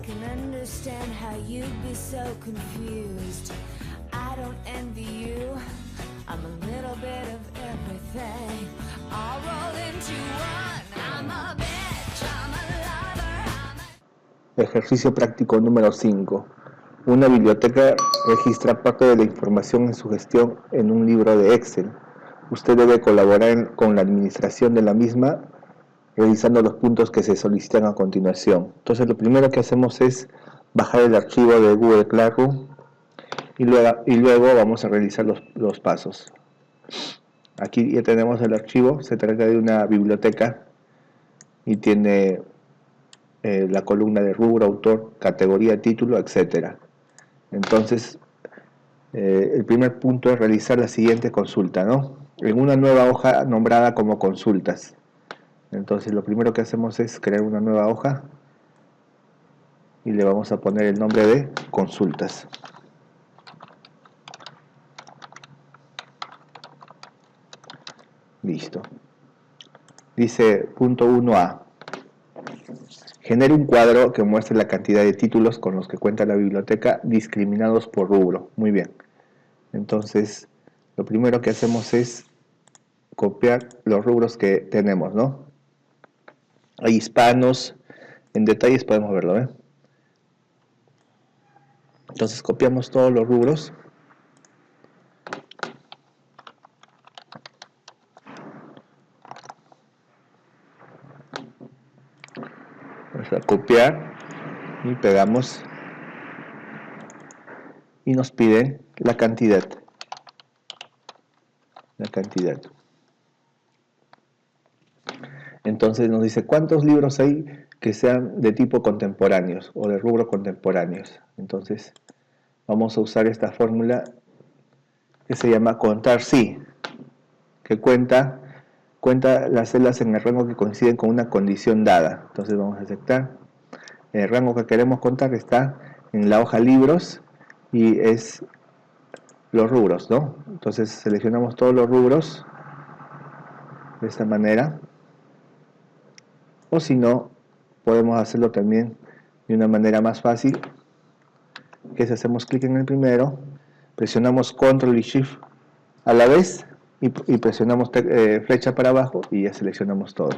can understand how you'd be so confused. I don't envy you. I'm a little bit of everything, all rolled into one. I'm a bitch, I'm a lover, Ejercicio práctico número 5. Una biblioteca registra parte de la información en su gestión en un libro de Excel. Usted debe colaborar con la administración de la misma, revisando los puntos que se solicitan a continuación. Entonces, lo primero que hacemos es bajar el archivo de Google Classroom y luego vamos a realizar los pasos. Aquí ya tenemos el archivo. Se trata de una biblioteca y tiene la columna de rubro, autor, categoría, título, etc. Entonces, el primer punto es realizar la siguiente consulta, ¿no? En una nueva hoja nombrada como consultas. Entonces, lo primero que hacemos es crear una nueva hoja y le vamos a poner el nombre de consultas. Listo. Dice punto 1A. Genere un cuadro que muestre la cantidad de títulos con los que cuenta la biblioteca discriminados por rubro. Muy bien. Entonces, lo primero que hacemos es copiar los rubros que tenemos, ¿no? Hay hispanos, en detalles podemos verlo, ¿eh? Entonces copiamos todos los rubros. Vamos a copiar y pegamos y nos piden la cantidad. Entonces nos dice cuántos libros hay que sean de tipo contemporáneos o de rubro contemporáneos. Entonces vamos a usar esta fórmula que se llama contar sí, que cuenta las celdas en el rango que coinciden con una condición dada. Entonces vamos a aceptar. El rango que queremos contar está en la hoja libros y es los rubros, ¿no? Entonces seleccionamos todos los rubros de esta manera, o si no, podemos hacerlo también de una manera más fácil, que si hacemos clic en el primero, presionamos Control y Shift a la vez y presionamos flecha para abajo y ya seleccionamos todo.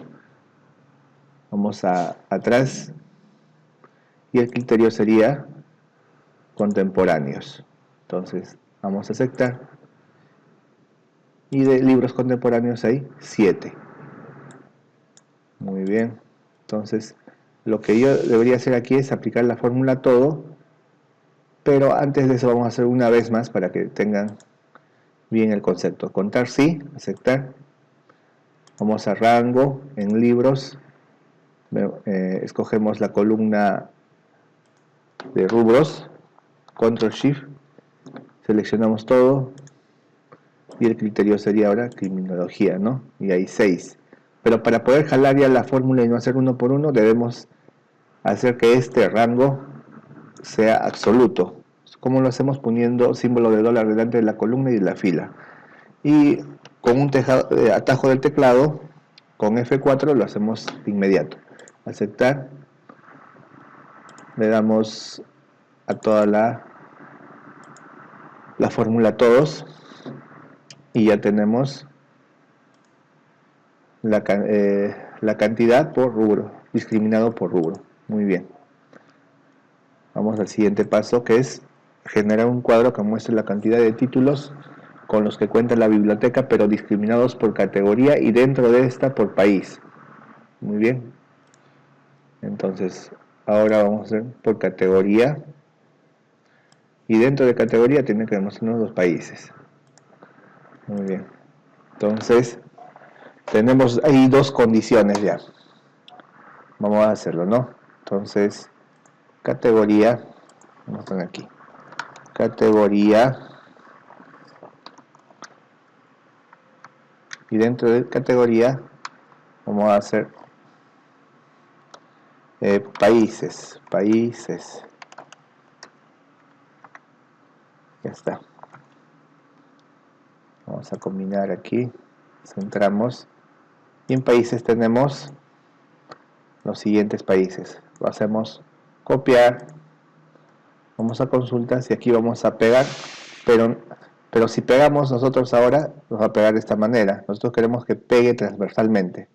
Vamos atrás y el criterio sería contemporáneos. Entonces vamos a aceptar y de libros contemporáneos hay 7. Muy bien. Entonces lo que yo debería hacer aquí es aplicar la fórmula todo, pero antes de eso vamos a hacer una vez más para que tengan bien el concepto. Contar sí, aceptar. Vamos a rango, en libros, escogemos la columna de rubros, Control Shift, seleccionamos todo y el criterio sería ahora criminología, ¿no? Y hay 6. Pero para poder jalar ya la fórmula y no hacer uno por uno, debemos hacer que este rango sea absoluto. ¿Cómo lo hacemos? Poniendo símbolo de dólar delante de la columna y de la fila. Y con un atajo del teclado, con F4 lo hacemos de inmediato. Aceptar. Le damos a toda la fórmula todos y ya tenemos la cantidad por rubro, discriminado por rubro. Muy bien. Vamos al siguiente paso, que es generar un cuadro que muestre la cantidad de títulos con los que cuenta la biblioteca, pero discriminados por categoría y dentro de esta por país. Muy bien. Entonces, ahora vamos a hacer por categoría. Y dentro de categoría tiene que demostrarnos los países. Muy bien. Entonces, tenemos ahí dos condiciones ya. Vamos a hacerlo, ¿no? Entonces, categoría. Vamos a poner aquí. Categoría. Y dentro de categoría vamos a hacer países. Ya está. Vamos a combinar aquí. Centramos. Y en países tenemos los siguientes países. Lo hacemos copiar, vamos a consultas y aquí vamos a pegar, pero si pegamos nosotros ahora, nos va a pegar de esta manera. Nosotros queremos que pegue transversalmente.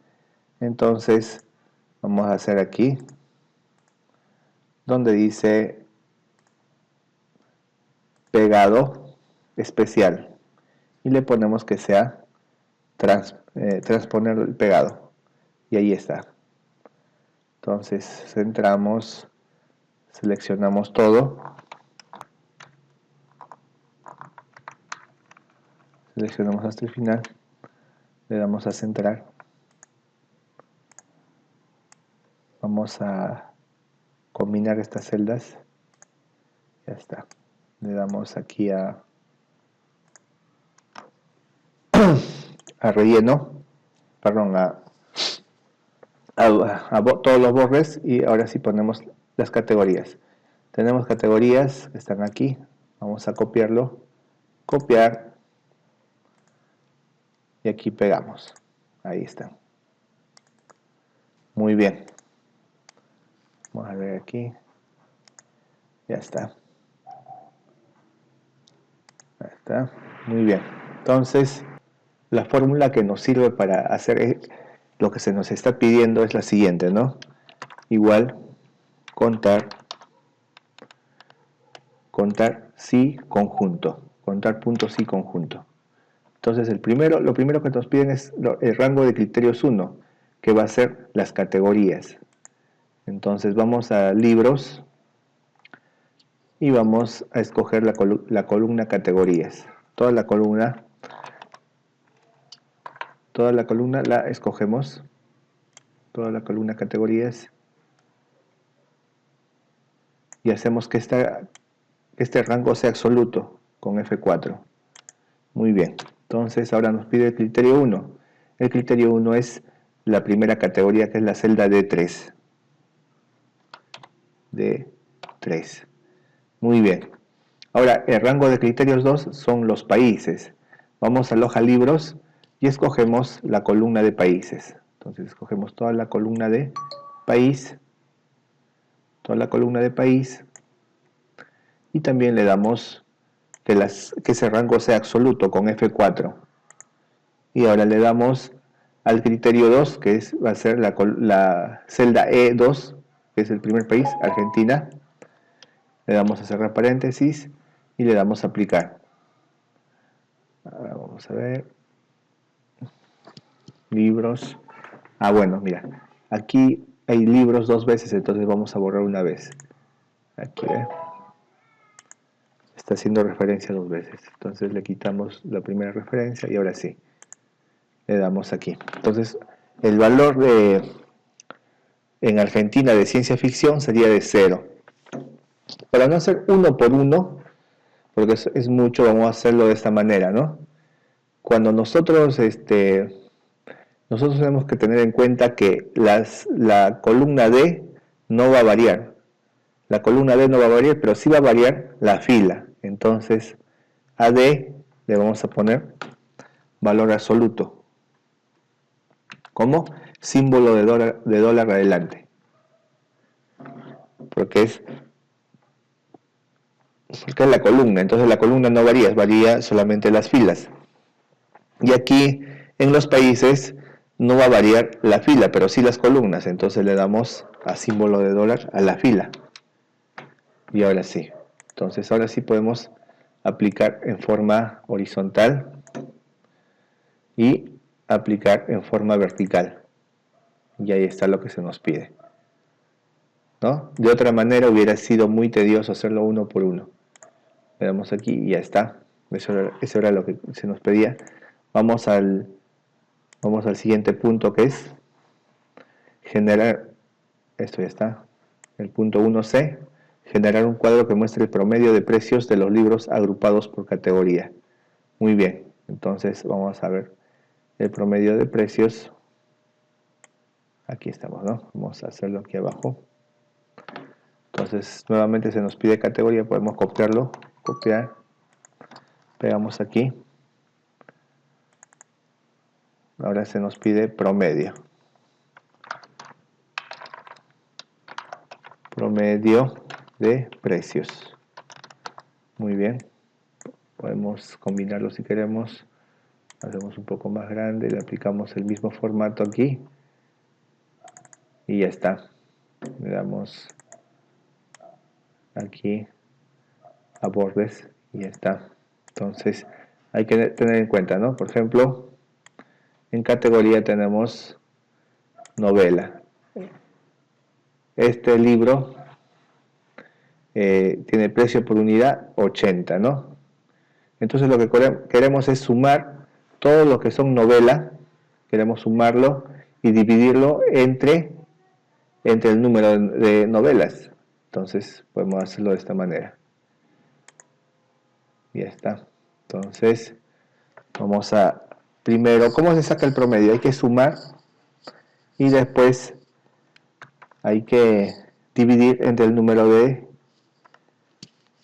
Entonces, vamos a hacer aquí, donde dice pegado especial. Y le ponemos que sea transponer el pegado. Y ahí está. Entonces, centramos, seleccionamos todo. Seleccionamos hasta el final, le damos a centrar, vamos a combinar estas celdas, ya está, le damos aquí a relleno, perdón, todos los bordes y ahora sí ponemos las categorías. Tenemos categorías que están aquí, vamos a copiarlo, copiar y aquí pegamos, ahí está. Muy bien. Vamos a ver aquí. Ya está. Ahí está. Muy bien. Entonces, la fórmula que nos sirve para hacer lo que se nos está pidiendo es la siguiente, ¿no? Igual, contar sí conjunto. Contar puntos sí conjunto. Entonces, lo primero que nos piden es el rango de criterios 1, que va a ser las categorías. Entonces, vamos a libros y vamos a escoger la columna categorías. Toda la columna la escogemos, toda la columna categorías, y hacemos que este rango sea absoluto con F4. Muy bien, entonces ahora nos pide el criterio 1. El criterio 1 es la primera categoría, que es la celda D3. D3. Muy bien. Ahora, el rango de criterios 2 son los países. Vamos a la hoja libros y escogemos la columna de países. Entonces escogemos toda la columna de país, y también le damos que ese rango sea absoluto con F4. Y ahora le damos al criterio 2, que va a ser la celda E2, que es el primer país, Argentina. Le damos a cerrar paréntesis y le damos a aplicar. Ahora vamos a ver. Libros. Bueno, mira. Aquí hay libros 2 veces, entonces vamos a borrar una vez. Aquí, está haciendo referencia 2 veces. Entonces le quitamos la primera referencia y ahora sí. Le damos aquí. Entonces, el valor en Argentina de ciencia ficción sería de 0. Para no hacer uno por uno, porque es mucho, vamos a hacerlo de esta manera, ¿no? Cuando nosotros tenemos que tener en cuenta que la columna D no va a variar. La columna D no va a variar, pero sí va a variar la fila. Entonces, a D le vamos a poner valor absoluto. ¿Cómo? Símbolo de dólar adelante. Porque es la columna. Entonces la columna no varía solamente las filas. Y aquí en los países no va a variar la fila, pero sí las columnas. Entonces le damos a símbolo de dólar a la fila. Y ahora sí. Entonces ahora sí podemos aplicar en forma horizontal y aplicar en forma vertical. Y ahí está lo que se nos pide, ¿no? De otra manera hubiera sido muy tedioso hacerlo uno por uno. Le damos aquí y ya está. Eso era lo que se nos pedía. Vamos al siguiente punto, que es generar, esto ya está, el punto 1C, generar un cuadro que muestre el promedio de precios de los libros agrupados por categoría. Muy bien, entonces vamos a ver el promedio de precios. Aquí estamos, ¿no? Vamos a hacerlo aquí abajo. Entonces nuevamente se nos pide categoría, podemos copiarlo, copiar, pegamos aquí. Ahora se nos pide promedio. promedio de precios. Muy bien. Podemos combinarlo si queremos. Hacemos un poco más grande, le aplicamos el mismo formato aquí. Y ya está. Le damos aquí a bordes y ya está. Entonces hay que tener en cuenta, ¿no? Por ejemplo, en categoría tenemos novela. Este libro tiene precio por unidad 80, ¿no? Entonces lo que queremos es sumar todo lo que son novela, queremos sumarlo y dividirlo entre el número de novelas. Entonces podemos hacerlo de esta manera. Ya está. Entonces vamos a, primero, ¿cómo se saca el promedio? Hay que sumar y después hay que dividir entre el número de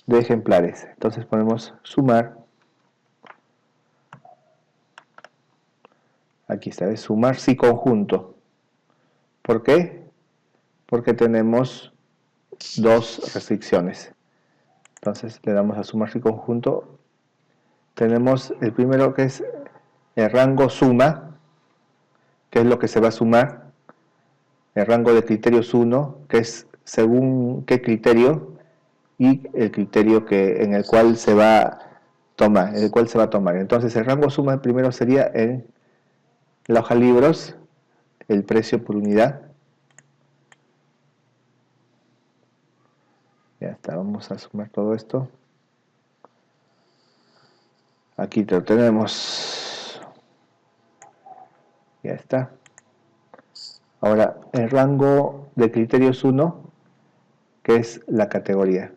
ejemplares. Entonces ponemos sumar. Aquí está, es sumar sí conjunto. ¿Por qué? Porque tenemos dos restricciones. Entonces le damos a sumar sí conjunto. Tenemos el primero que es el rango suma, que es lo que se va a sumar. El rango de criterios 1, que es según qué criterio, y el criterio en el cual se va a tomar. Entonces el rango suma primero sería en la hoja libros, el precio por unidad. Ya está, vamos a sumar todo esto. Aquí lo tenemos. Ya está. Ahora, el rango de criterios 1, que es la categoría.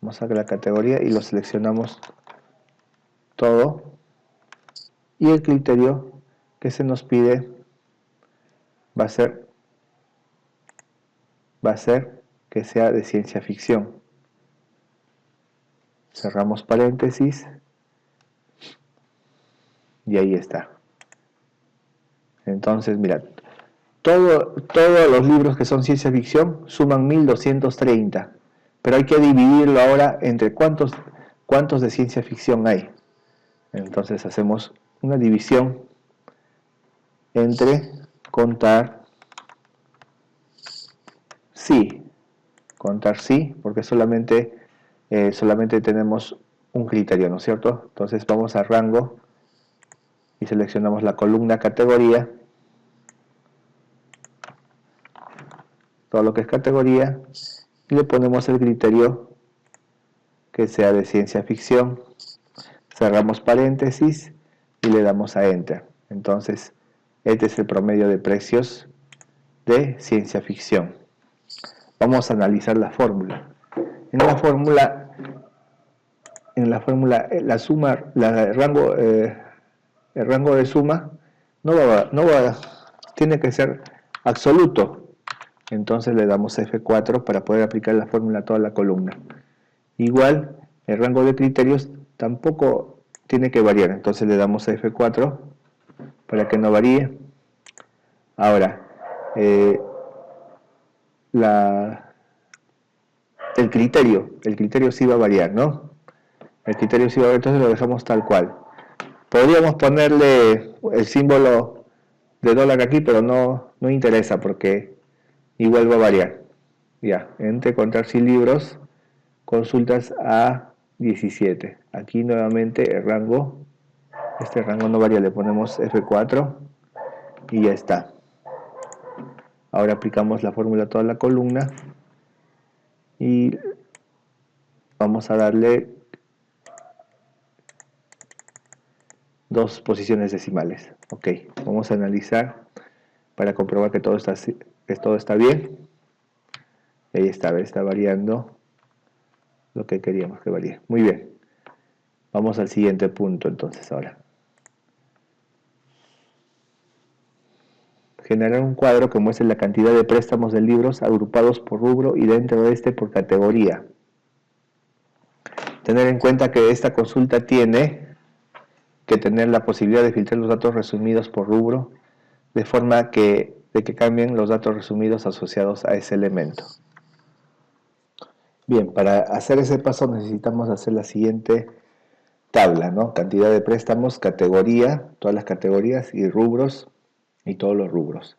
Vamos a la categoría y lo seleccionamos todo. Y el criterio que se nos pide va a ser que sea de ciencia ficción. Cerramos paréntesis y ahí está. Entonces, mira, todos los libros que son ciencia ficción suman 1230, pero hay que dividirlo ahora entre cuántos de ciencia ficción hay. Entonces hacemos una división entre contar sí, porque solamente tenemos un criterio, ¿no es cierto? Entonces vamos a rango y seleccionamos la columna categoría, todo lo que es categoría, y le ponemos el criterio que sea de ciencia ficción, cerramos paréntesis y le damos a Enter. Entonces este es el promedio de precios de ciencia ficción. Vamos a analizar la fórmula. En la fórmula la suma, el rango de suma tiene que ser absoluto. Entonces le damos F4 para poder aplicar la fórmula a toda la columna. Igual, el rango de criterios tampoco tiene que variar. Entonces le damos F4 para que no varíe. Ahora, el criterio sí va a variar, ¿no? El criterio sí va a variar, entonces lo dejamos tal cual. Podríamos ponerle el símbolo de dólar aquí, pero no interesa porque igual va a variar. Ya, entre contar sin libros, consultas a 17. Aquí nuevamente el rango, este rango no varía, le ponemos F4 y ya está. Ahora aplicamos la fórmula a toda la columna y vamos a darle 2 posiciones decimales. Ok, vamos a analizar para comprobar que todo está bien. Ahí está variando lo que queríamos que variara. Muy bien. Vamos al siguiente punto entonces ahora. Generar un cuadro que muestre la cantidad de préstamos de libros agrupados por rubro y dentro de este por categoría. Tener en cuenta que esta consulta tiene que tener la posibilidad de filtrar los datos resumidos por rubro de forma de que cambien los datos resumidos asociados a ese elemento. Bien, para hacer ese paso necesitamos hacer la siguiente tabla, ¿no? Cantidad de préstamos, categoría, todas las categorías y rubros y todos los rubros.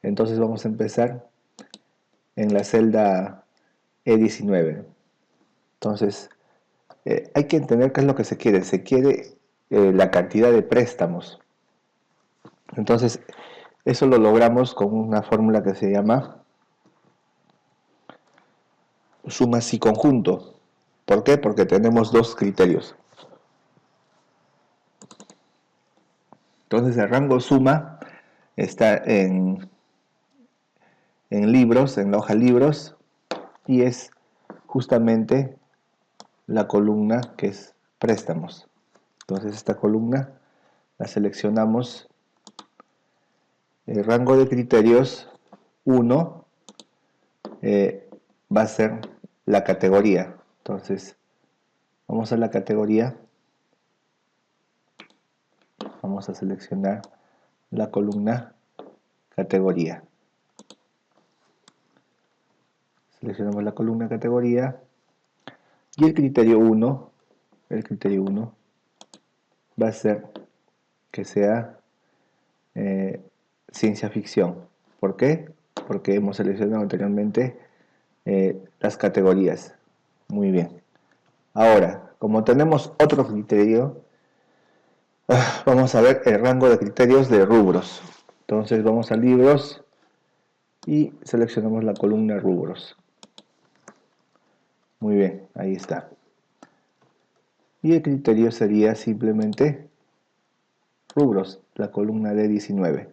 Entonces vamos a empezar en la celda E19. Entonces, hay que entender qué es lo que se quiere. Se quiere la cantidad de préstamos. Entonces, eso lo logramos con una fórmula que se llama suma si conjunto. ¿Por qué? Porque tenemos dos criterios. Entonces, el rango suma está en libros, en la hoja libros, y es justamente la columna que es préstamos. Entonces, esta columna la seleccionamos. El rango de criterios 1 va a ser la categoría. Entonces, vamos a la categoría. Vamos a seleccionar la columna categoría. Seleccionamos la columna categoría y el criterio 1 va a ser que sea ciencia ficción. ¿Por qué? Porque hemos seleccionado anteriormente las categorías. Muy bien. Ahora, como tenemos otro criterio, vamos a ver el rango de criterios de rubros. Entonces vamos a libros y seleccionamos la columna rubros. Muy bien, ahí está. Y el criterio sería simplemente rubros, la columna de 19.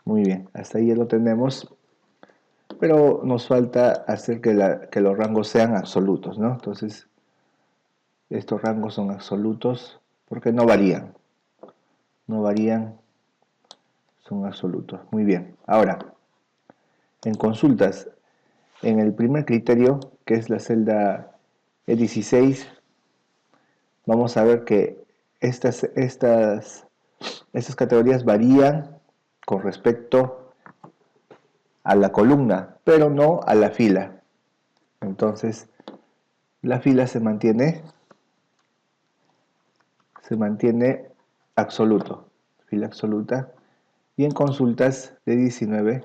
Muy bien, hasta ahí ya lo tenemos, pero nos falta hacer que los rangos sean absolutos, ¿no? Entonces, estos rangos son absolutos porque no varían, son absolutos. Muy bien, ahora, en consultas, en el primer criterio, que es la celda E16, vamos a ver que estas categorías varían con respecto a la columna, pero no a la fila. Entonces, la fila se mantiene absoluto, fila absoluta, y en consultas de 19,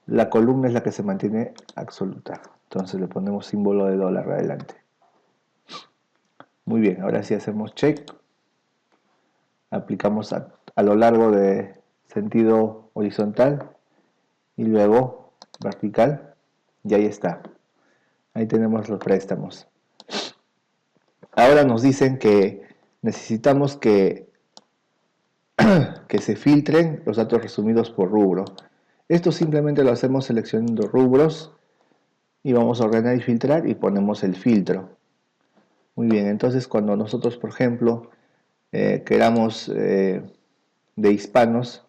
la columna es la que se mantiene absoluta. Entonces le ponemos símbolo de dólar adelante. Muy bien, ahora sí hacemos check. Aplicamos a lo largo de sentido horizontal y luego vertical. Y ahí está. Ahí tenemos los préstamos. Ahora nos dicen que necesitamos que se filtren los datos resumidos por rubro. Esto simplemente lo hacemos seleccionando rubros y vamos a ordenar y filtrar y ponemos el filtro. Muy bien, entonces cuando nosotros, por ejemplo, queramos de hispanos,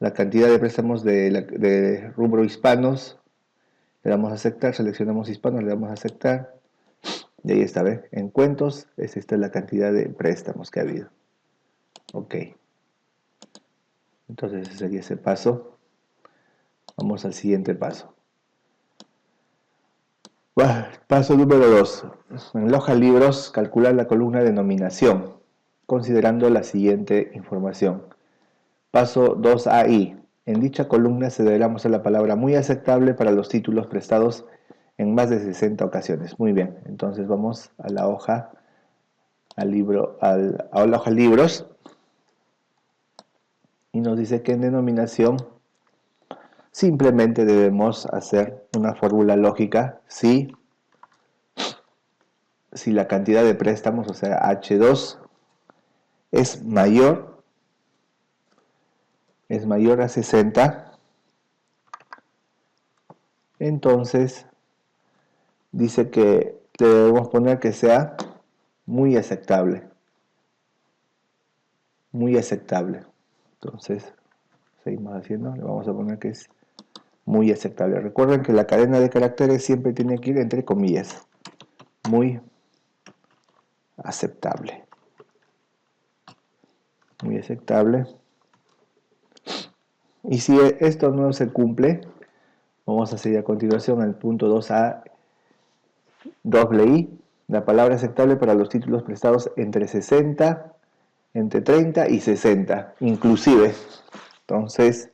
la cantidad de préstamos de rubro hispanos, le damos a aceptar, seleccionamos hispanos, le damos a aceptar, y ahí está, ¿ves? En cuentos, esta es la cantidad de préstamos que ha habido. Ok. Entonces ese sería ese paso. Vamos al siguiente paso. Paso número 2. En la hoja libros, calcular la columna de nominación, considerando la siguiente información. Paso 2AI. En dicha columna se deberá mostrar la palabra muy aceptable para los títulos prestados en más de 60 ocasiones. Muy bien, entonces vamos a la hoja, a la hoja libros, y nos dice que en denominación simplemente debemos hacer una fórmula lógica si la cantidad de préstamos, o sea, H2, es mayor a 60, entonces dice que debemos poner que sea muy aceptable. Muy aceptable. Entonces, seguimos haciendo, le vamos a poner que es muy aceptable. Recuerden que la cadena de caracteres siempre tiene que ir entre comillas. Muy aceptable. Muy aceptable. Y si esto no se cumple, vamos a seguir a continuación al punto 2A doble I, la palabra aceptable para los títulos prestados entre 60, entre 30 y 60, inclusive. Entonces,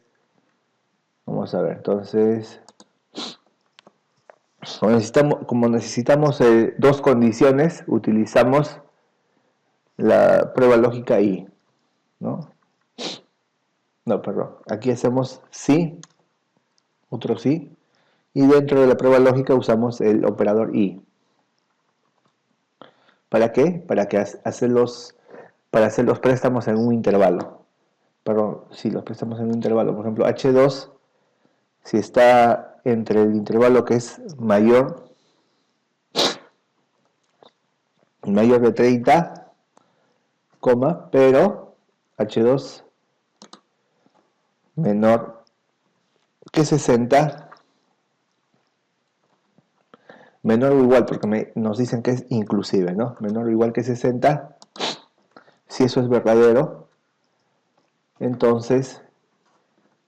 vamos a ver, entonces, como necesitamos dos condiciones, utilizamos la prueba lógica I, ¿no? No, perdón, aquí hacemos sí, otro sí, y dentro de la prueba lógica usamos el operador I. ¿Para qué? Para hacer los préstamos en un intervalo. Perdón, si los préstamos en un intervalo, por ejemplo, H2, si está entre el intervalo que es mayor de 30, pero H2 menor que 60, menor o igual, porque nos dicen que es inclusive, ¿no? Menor o igual que 60, si eso es verdadero, entonces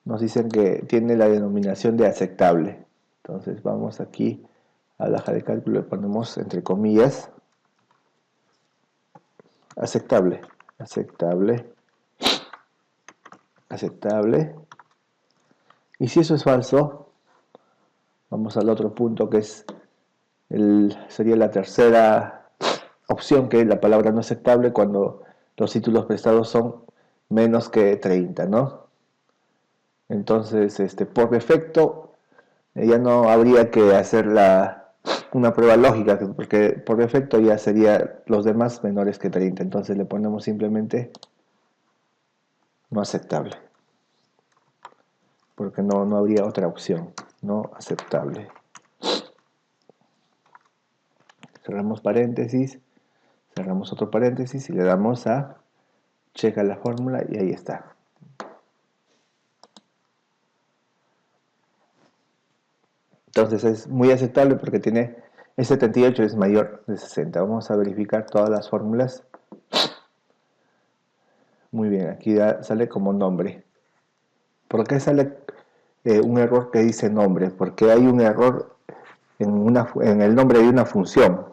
nos dicen que tiene la denominación de aceptable. Entonces vamos aquí a la hoja de cálculo y ponemos entre comillas aceptable, aceptable, aceptable. Y si eso es falso, vamos al otro punto que sería la tercera opción, que es la palabra no aceptable cuando los títulos prestados son menos que 30, ¿no? Entonces, por defecto, ya no habría que hacer una prueba lógica, porque por defecto ya sería los demás menores que 30. Entonces le ponemos simplemente no aceptable, porque no habría otra opción, no aceptable. Cerramos paréntesis, cerramos otro paréntesis y le damos a checa la fórmula y ahí está. Entonces es muy aceptable porque tiene el 78 es mayor de 60. Vamos a verificar todas las fórmulas. Muy bien, aquí sale como nombre. ¿Por qué sale un error que dice nombre? Porque hay un error en el nombre de una función.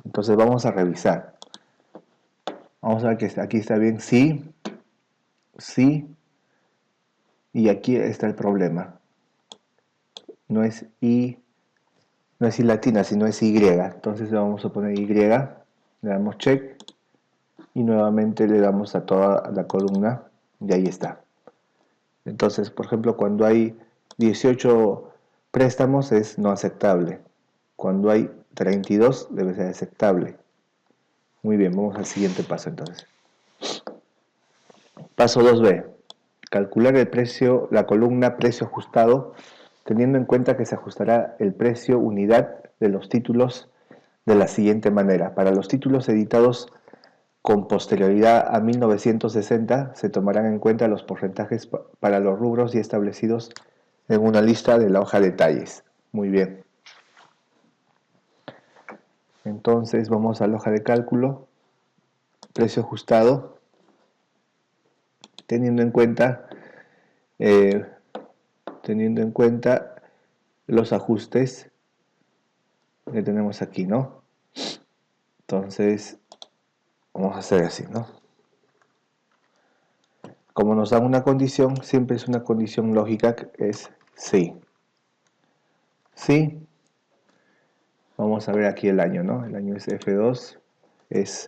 Entonces vamos a revisar. Vamos a ver que aquí está bien sí, sí, y aquí está el problema. No es I latina, sino es Y. Entonces le vamos a poner Y, le damos check y nuevamente le damos a toda la columna y ahí está. Entonces, por ejemplo, cuando hay 18 préstamos es no aceptable. Cuando hay 32 debe ser aceptable. Muy bien, vamos al siguiente paso entonces. Paso 2b. Calcular el precio, la columna precio ajustado, teniendo en cuenta que se ajustará el precio unidad de los títulos de la siguiente manera. Para los títulos editados con posterioridad a 1960 se tomarán en cuenta los porcentajes para los rubros ya establecidos en una lista de la hoja de detalles. Muy bien. Entonces vamos a la hoja de cálculo, precio ajustado, teniendo en cuenta los ajustes que tenemos aquí, ¿no? Entonces vamos a hacer así, ¿no? Como nos dan una condición, siempre es una condición lógica que es sí. Sí. Vamos a ver aquí el año, ¿no? El año es F2, es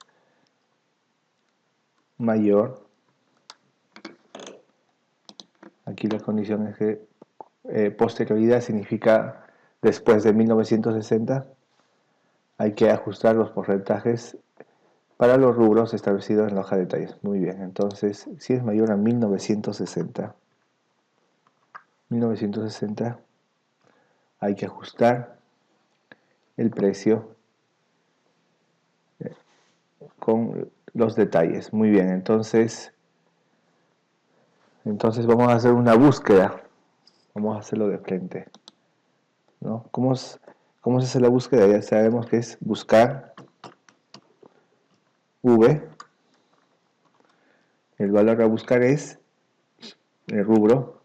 mayor. Aquí la condición es que posterioridad significa después de 1960. Hay que ajustar los porcentajes para los rubros establecidos en la hoja de detalles. Muy bien, entonces si es mayor a 1960, hay que ajustar el precio con los detalles. Muy bien, entonces vamos a hacer una búsqueda. Vamos a hacerlo de frente, ¿no? ¿Cómo se hace la búsqueda? Ya sabemos que es buscar V. El valor a buscar es el rubro.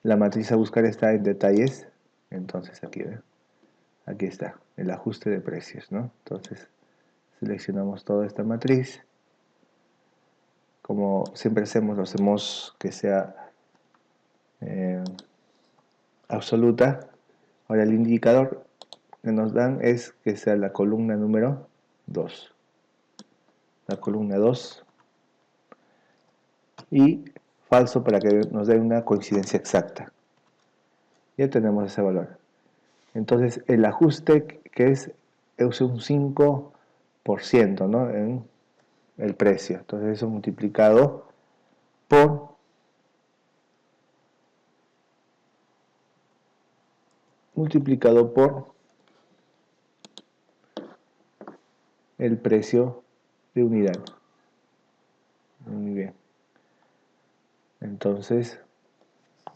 La matriz a buscar está en detalles. Entonces aquí, ¿ve? Aquí está, el ajuste de precios, ¿no? Entonces seleccionamos toda esta matriz. Como siempre hacemos, lo hacemos que sea absoluta. Ahora el indicador que nos dan es que sea la columna número 2. La columna 2 y falso para que nos dé una coincidencia exacta. Ya tenemos ese valor. Entonces el ajuste que es un 5%, ¿no? En el precio. Entonces eso multiplicado por el precio de unidad. Muy bien. Entonces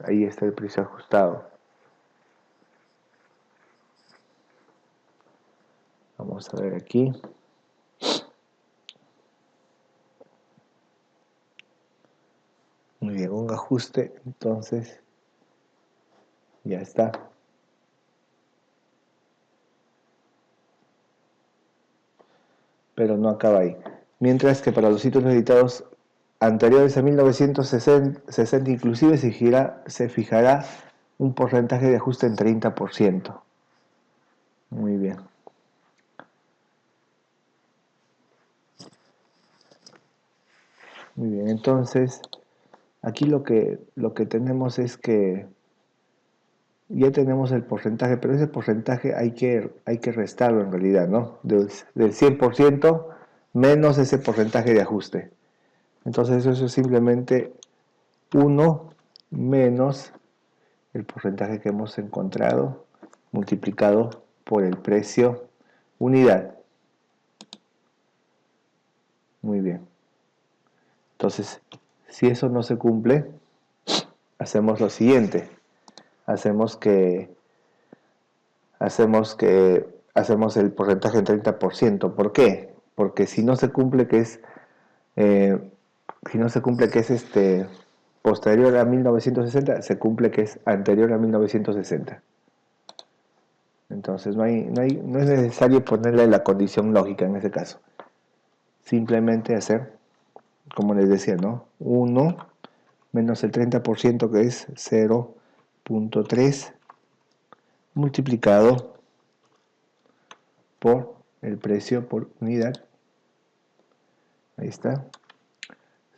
ahí está el precio ajustado. Vamos a ver aquí. Muy bien, un ajuste, entonces ya está. Pero no acaba ahí. Mientras que para los títulos editados anteriores a 1960 inclusive se fijará un porcentaje de ajuste en 30%. Muy bien. Muy bien, entonces aquí lo que tenemos es que ya tenemos el porcentaje, pero ese porcentaje hay que restarlo en realidad, ¿no? Del 100% menos ese porcentaje de ajuste. Entonces eso es simplemente 1 menos el porcentaje que hemos encontrado multiplicado por el precio unidad. Muy bien. Entonces, si eso no se cumple, hacemos lo siguiente. Hacemos el porcentaje en 30%. ¿Por qué? Porque si no se cumple que es posterior a 1960, se cumple que es anterior a 1960. Entonces no es necesario ponerle la condición lógica en ese caso. Simplemente hacer, como les decía, ¿no? 1 menos el 30% que es 0.3 multiplicado por el precio por unidad. Ahí está.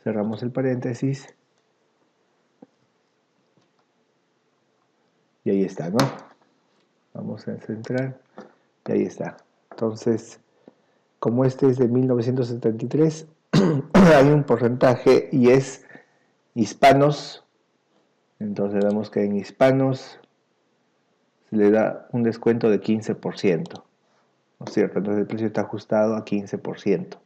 Cerramos el paréntesis. Y ahí está, ¿no? Vamos a centrar. Y ahí está. Entonces, como este es de 1973, hay un porcentaje y es hispanos. Entonces vemos que en hispanos se le da un descuento de 15%. ¿No es cierto? Entonces el precio está ajustado a 15%.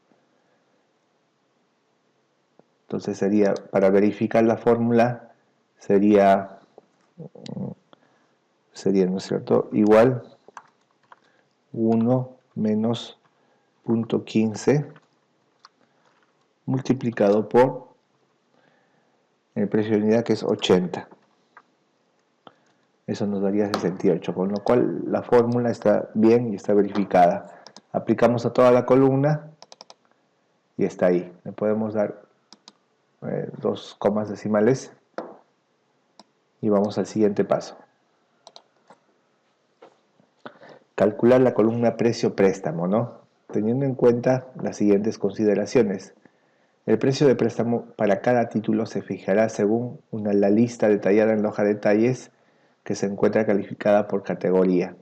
Entonces sería, para verificar la fórmula, sería, ¿no es cierto? Igual 1 menos 0.15 multiplicado por el precio de unidad, que es 80. Eso nos daría 68, con lo cual la fórmula está bien y está verificada. Aplicamos a toda la columna y está ahí. Le podemos dar 2 comas decimales y vamos al siguiente paso. Calcular la columna precio-préstamo, ¿no? Teniendo en cuenta las siguientes consideraciones. El precio de préstamo para cada título se fijará según la lista detallada en la hoja de detalles que se encuentra calificada por categoría.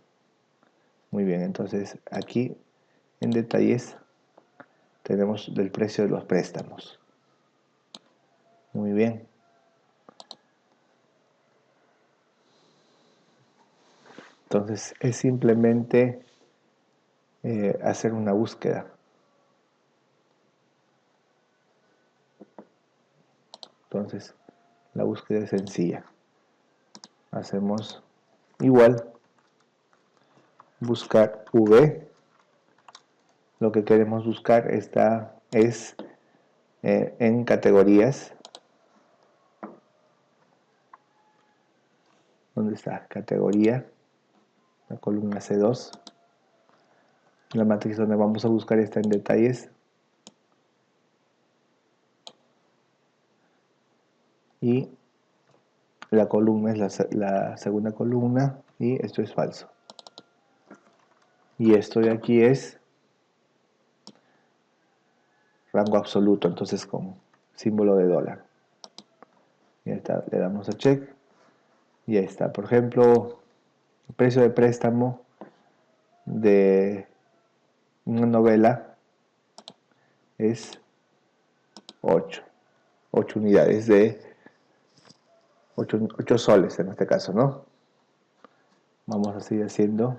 Muy bien, entonces aquí en detalles tenemos del precio de los préstamos. Muy bien. Entonces es simplemente hacer una búsqueda. Entonces la búsqueda es sencilla. Hacemos igual buscar V. Lo que queremos buscar es en categorías. ¿Dónde está? Categoría. la columna C2. La matriz donde vamos a buscar está en detalles. Y la columna es la segunda columna y esto es falso. Y esto de aquí es rango absoluto, entonces con símbolo de dólar. Y ahí está, le damos a check. Y ahí está, por ejemplo, el precio de préstamo de una novela es 8 unidades de 8 soles en este caso, ¿no? Vamos a seguir haciendo.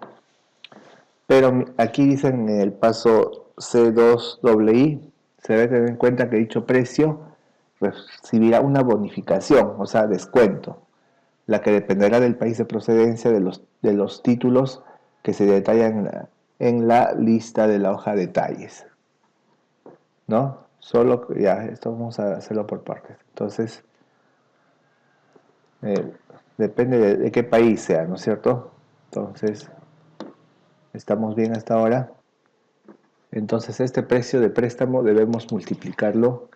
Pero aquí dicen en el paso C2II, se debe tener en cuenta que dicho precio recibirá una bonificación, o sea, descuento, la que dependerá del país de procedencia de los títulos que se detallan en la lista de la hoja de detalles. ¿No? Solo, ya, esto vamos a hacerlo por partes. Entonces, depende de qué país sea, ¿no es cierto? Entonces, estamos bien hasta ahora. Entonces, este precio de préstamo debemos multiplicarlo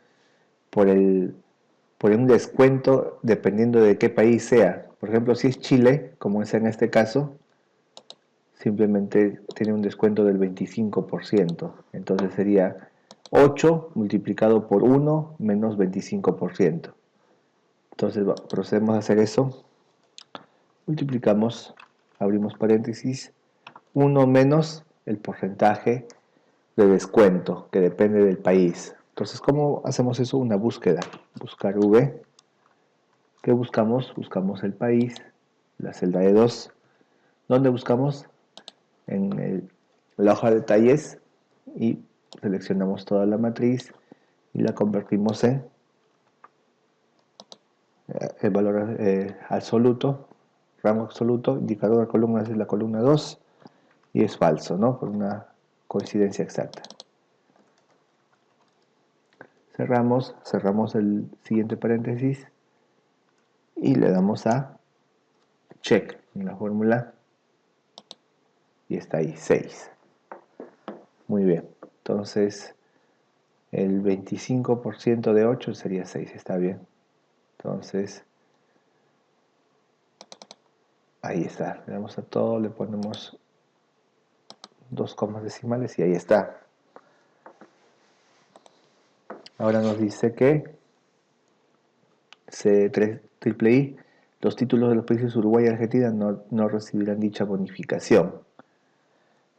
por un descuento dependiendo de qué país sea. Por ejemplo, si es Chile, como es en este caso, simplemente tiene un descuento del 25%. Entonces sería 8 multiplicado por 1 menos 25%. Entonces procedemos a hacer eso. Multiplicamos, abrimos paréntesis, 1 menos el porcentaje de descuento que depende del país. Entonces, ¿cómo hacemos eso? Una búsqueda. Buscar V. ¿Qué buscamos? Buscamos el país, la celda de 2. ¿Dónde buscamos? En la hoja de detalles y seleccionamos toda la matriz y la convertimos en el valor absoluto, rango absoluto, indicador de columnas es la columna 2 y es falso, ¿no? Por una coincidencia exacta. Cerramos el siguiente paréntesis y le damos a check en la fórmula y está ahí, 6. Muy bien, entonces el 25% de 8 sería 6, está bien. Entonces, ahí está, le damos a todo, le ponemos 2 comas decimales y ahí está. Ahora nos dice que C3I, los títulos de los países Uruguay y Argentina no recibirán dicha bonificación.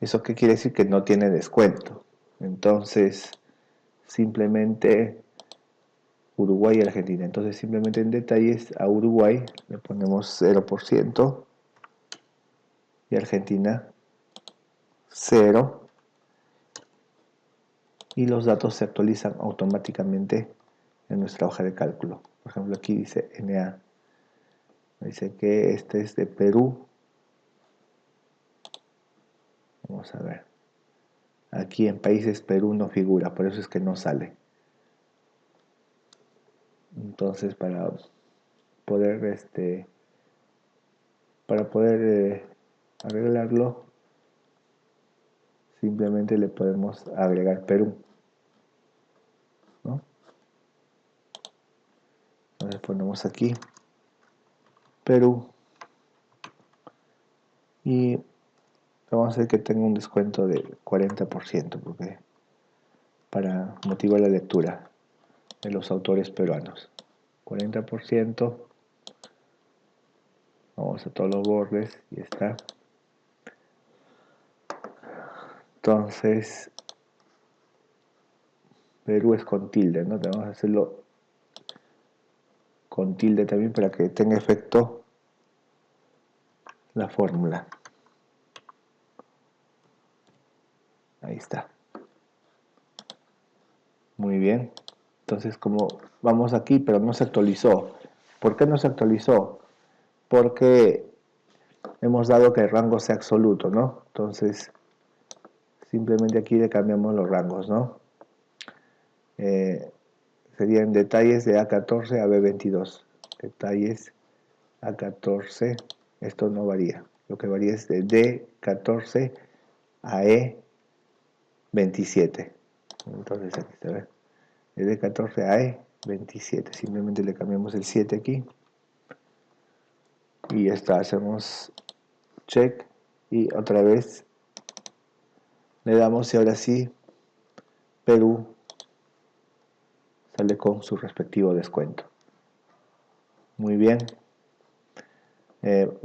¿Eso qué quiere decir? Que no tiene descuento. Entonces, simplemente Uruguay y Argentina. Entonces, simplemente en detalles a Uruguay le ponemos 0% y Argentina 0. Y los datos se actualizan automáticamente en nuestra hoja de cálculo. Por ejemplo, aquí dice NA. Dice que este es de Perú. Vamos a ver. Aquí en países Perú no figura, por eso es que no sale. Entonces, para poder arreglarlo, simplemente le podemos agregar Perú, ¿no? Entonces ponemos aquí Perú y vamos a hacer que tenga un descuento del 40% porque para motivar la lectura de los autores peruanos. 40%. Vamos a todos los bordes y está. Entonces, Perú es con tilde, ¿no? Vamos a hacerlo con tilde también para que tenga efecto la fórmula. Ahí está. Muy bien. Entonces, como vamos aquí, pero no se actualizó. ¿Por qué no se actualizó? Porque hemos dado que el rango sea absoluto, ¿no? Entonces, simplemente aquí le cambiamos los rangos, ¿no? Serían detalles de A14 a B22. Detalles A14, esto no varía. Lo que varía es de D14 a E27. Entonces aquí se ve. De D14 a E27. Simplemente le cambiamos el 7 aquí. Y ya está. Hacemos check. Y otra vez le damos y ahora sí Perú sale con su respectivo descuento. Muy bien.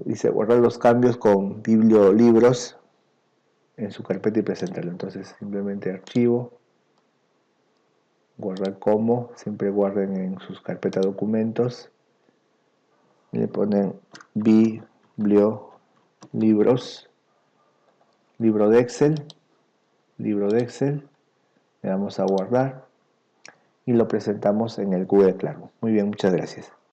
Dice guardar los cambios con bibliolibros en su carpeta y presentarlo. Entonces simplemente archivo, guardar como, siempre guarden en sus carpetas documentos y le ponen bibliolibros, libro de Excel, le damos a guardar y lo presentamos en el Google Classroom. Muy bien, muchas gracias.